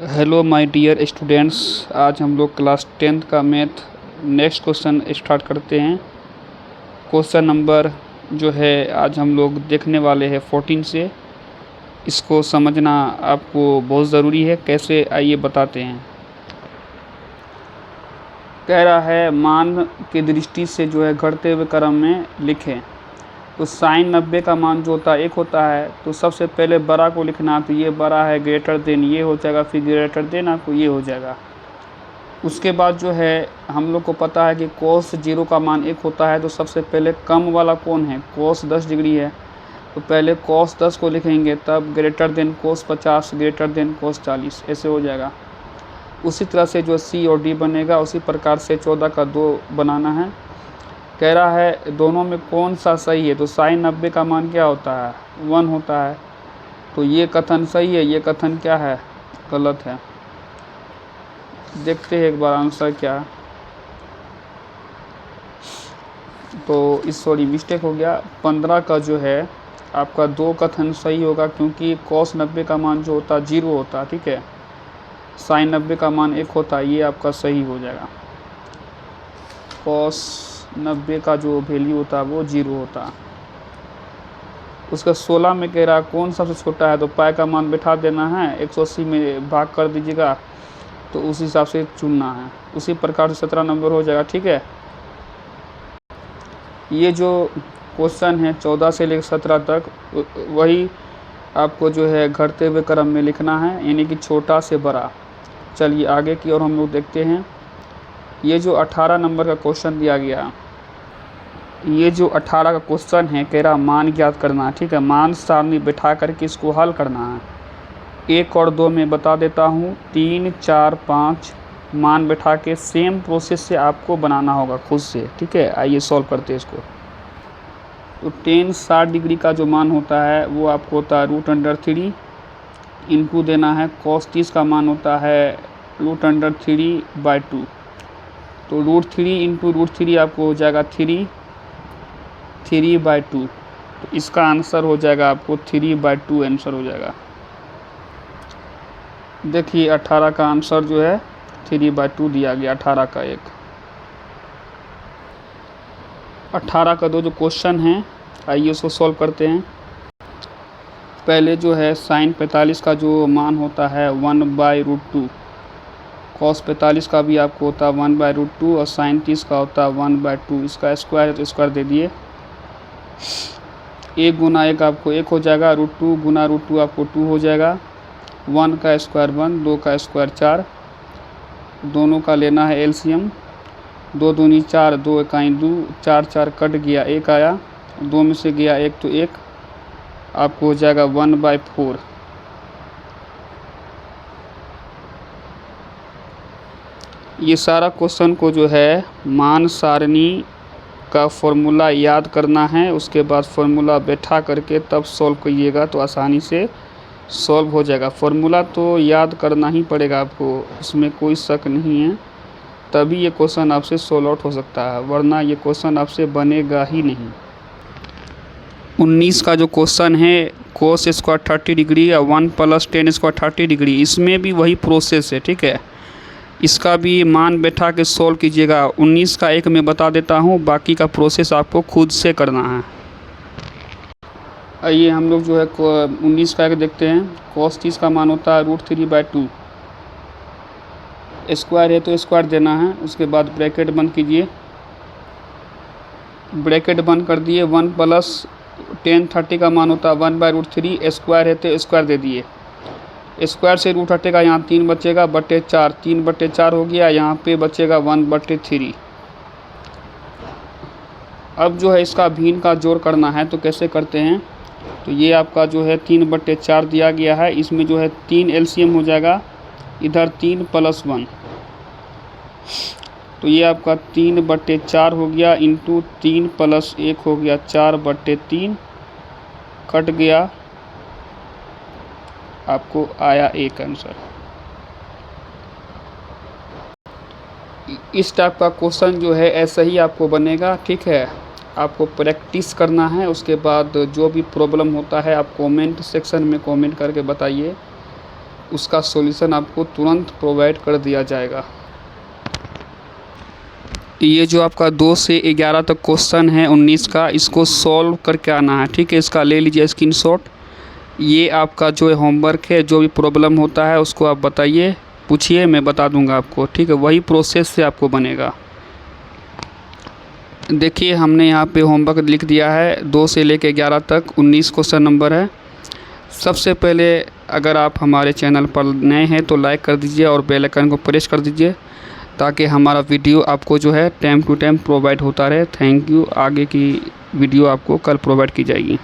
Hello my dear students. आज हम लोग क्लास 10th का मैथ नेक्स्ट क्वेश्चन स्टार्ट करते हैं। क्वेश्चन नंबर जो है आज हम लोग देखने वाले हैं 14 से। इसको समझना आपको बहुत ज़रूरी है। कैसे, आइए बताते हैं। कह रहा है मान की दृष्टि से जो है घटते हुए क्रम में लिखें। तो साइन 90 का मान जो होता है 1 होता है, तो सबसे पहले बड़ा को लिखना। तो ये बड़ा है, ग्रेटर देन ये हो जाएगा, फिर ग्रेटर देन आपको ये हो जाएगा। उसके बाद जो है हम लोग को पता है कि कोस 0 का मान 1 होता है, तो सबसे पहले कम वाला कौन है, कोस 10 डिग्री है। तो पहले कोस 10 को लिखेंगे, तब ग्रेटर देन कोस 50, ग्रेटर देन कोस 40, ऐसे हो जाएगा। उसी तरह से जो सी और डी बनेगा, उसी प्रकार से 14 का 2 बनाना है। कह रहा है दोनों में कौन सा सही है। तो साइन 90 का मान क्या होता है, 1 होता है। तो ये कथन सही है, ये कथन क्या है, गलत है। देखते हैं एक बार आंसर क्या है। तो सॉरी मिस्टेक हो गया। 15 का जो है आपका 2 कथन सही होगा, क्योंकि कॉस 90 का मान जो होता है 0 होता है, ठीक है। साइन 90 का मान 1 होता है, ये आपका सही हो जाएगा। कॉस 90 का जो वैल्यू होता है वो 0 होता है। उसका 16 में कह रहा कौन सबसे छोटा है। तो पाई का मान बैठा देना है, 180 में भाग कर दीजिएगा, तो उस हिसाब से चुनना है। उसी प्रकार से 17 नंबर हो जाएगा, ठीक है। ये जो क्वेश्चन है 14 से लेकर 17 तक, वही आपको जो है घटते हुए क्रम में लिखना है, यानी कि छोटा से बड़ा। चलिए आगे की ओर हम लोग देखते हैं। ये जो 18 नंबर का क्वेश्चन दिया गया, ये जो 18 का क्वेश्चन है, कह रहा मान ज्ञात करना है, ठीक है। मान सारणी बैठा करके इसको हल करना है। 1 और 2 में बता देता हूँ, 3, 4, 5 मान बैठा के सेम प्रोसेस से आपको बनाना होगा खुद से, ठीक है। आइए सॉल्व करते हैं इसको। तो 10 60 डिग्री का जो मान होता है वो आपको होता है √3 इंटू देना है। cos 30 का मान होता है √3/2। तो √3 इंटू √3 आपको हो जाएगा 3/2। तो इसका आंसर हो जाएगा आपको 3/2 आंसर हो जाएगा। देखिए 18 का आंसर जो है 3/2 दिया गया। 18 का 18 का 2 जो क्वेश्चन है, आइए उसको सॉल्व करते हैं। पहले जो है साइन 45 का जो मान होता है 1/√2, कॉस 45 का भी आपको होता है 1/√2, और साइन 30 का होता है 1/2। इसका स्क्वायर है तो स्क्वायर दे दिए। 1 गुना 1 आपको 1 हो जाएगा, √2 गुना √2 आपको 2 हो जाएगा। 1 का स्क्वायर 1, 2 का स्क्वायर 4, दोनों का लेना है एलसीएम। 2 दूनी 4, 2 इकाई 2, 4 4 कट गया, 1 आया, 2 में से गया 1, तो 1 आपको हो जाएगा 1/4। ये सारा क्वेश्चन को जो है मान सारणी का फॉर्मूला याद करना है। उसके बाद फॉर्मूला बैठा करके तब सॉल्व करिएगा, तो आसानी से सॉल्व हो जाएगा। फॉर्मूला तो याद करना ही पड़ेगा आपको, इसमें कोई शक नहीं है। तभी ये क्वेश्चन आपसे सॉल्व आउट हो सकता है, वरना ये क्वेश्चन आपसे बनेगा ही नहीं। 19 का जो क्वेश्चन है कोस स्क्वायर 30 डिग्री या 1 + tan स्क्वायर 30 डिग्री, इसमें भी वही प्रोसेस है, ठीक है। इसका भी मान बैठा के सॉल्व कीजिएगा। 19 का 1 में बता देता हूँ, बाकी का प्रोसेस आपको खुद से करना है। आइए हम लोग जो है 19 का 1 देखते हैं। cos 30 का मान होता है √3/2, स्क्वायर है तो स्क्वायर देना है। उसके बाद ब्रैकेट बंद कीजिए, ब्रैकेट बंद कर दिए। 1 + tan 30 का मान होता है 1/√3, स्क्वायर है तो स्क्वायर दे दिए। स्क्वायर से रूट हटेगा, यहाँ 3 बचेगा बटे 4, 3/4 हो गया, यहाँ पे बचेगा 1/3। अब जो है इसका भिन्न का जोड़ करना है, तो कैसे करते हैं। तो ये आपका जो है 3/4 दिया गया है, इसमें जो है 3 एलसीएम हो जाएगा, इधर 3 + 1, तो ये आपका 3/4 हो गया, इंटू 3 + 1 हो गया 4/3, कट गया, आपको आया 1 आंसर। इस टाइप का क्वेश्चन जो है ऐसा ही आपको बनेगा, ठीक है। आपको प्रैक्टिस करना है। उसके बाद जो भी प्रॉब्लम होता है आप कमेंट सेक्शन में कमेंट करके बताइए। उसका सॉल्यूशन आपको तुरंत प्रोवाइड कर दिया जाएगा। ये जो आपका 2 से 11 तक क्वेश्चन है 19 का, इसको सॉल्व करके आना है, ठीक है। इसका ले लीजिए स्क्रीनशॉट। ये आपका जो है होमवर्क है, जो भी प्रॉब्लम होता है उसको आप बताइए, पूछिए, मैं बता दूंगा आपको, ठीक है। वही प्रोसेस से आपको बनेगा। देखिए हमने यहाँ पे होमवर्क लिख दिया है, 2 से लेकर 11 तक 19 क्वेश्चन नंबर है। सबसे पहले अगर आप हमारे चैनल पर नए हैं तो लाइक कर दीजिए और बेल आइकन को प्रेस कर दीजिए, ताकि हमारा वीडियो आपको जो है टाइम टू टाइम प्रोवाइड होता रहे। Thank you. आगे की वीडियो आपको कल प्रोवाइड की जाएगी।